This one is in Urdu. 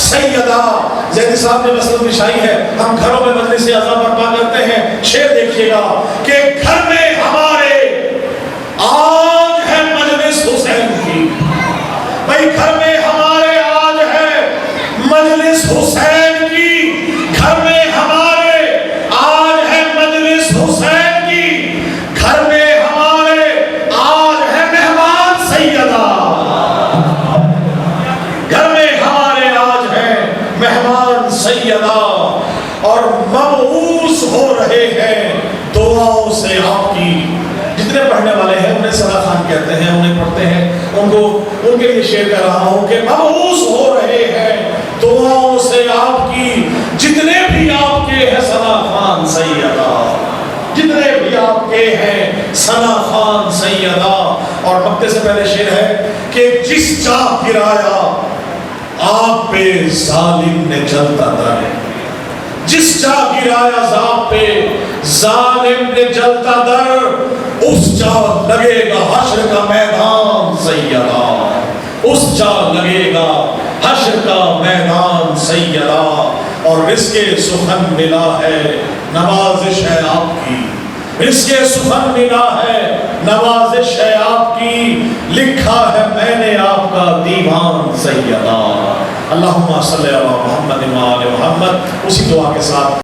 سیدہ زیدی صاحب نے مسلم بشائی ہے. ہم گھروں میں مجلس اعظم برپا کرتے ہیں. شعر دیکھیے گا کہ گھر میں ہمارے آج ہے مجلس حسین کی. بھائی گھر میں ہمارے آج ہے مجلس حسین کی. گھر میں ہمارے آج ہے مجلس حسین کی. گھر میں ہمارے آج ہے مہمان سیدہ. گھر میں ہمارے آج ہے مہمان سیدہ اور مبعوث ہو رہے ہیں دعاؤں سے آپ کی. جتنے پڑھنے والے ہیں انہیں صدا خان کہتے ہیں, انہیں پڑھتے ہیں, ان کے لیے شعر کر رہا ہوں کہ مبعوث ہو رہے ہیں دعاؤں سے آپ کی. جتنے بھی آپ کے ہیں ثنا خان سیدہ, جتنے بھی آپ کے ہیں ثنا خان سیدہ. اور وقت سے پہلے شعر ہے کہ جس جا گرایا آپ پہ ظالم نے جلتا در, جس جا گرایا آپ پہ ظالم نے جلتا در, اس جا لگے گا حشر کا میدان سیدہ, اس جا لگے گا حشر کا میدان سیدہ. اور رزق سخن ملا ہے نوازش ہے آپ کی, رزق سخن ملا ہے نوازش ہے آپ کی. لکھا ہے میں نے آپ کا دیوان سیدہ. اللہم صلی علی محمد و آل محمد. اسی دعا کے ساتھ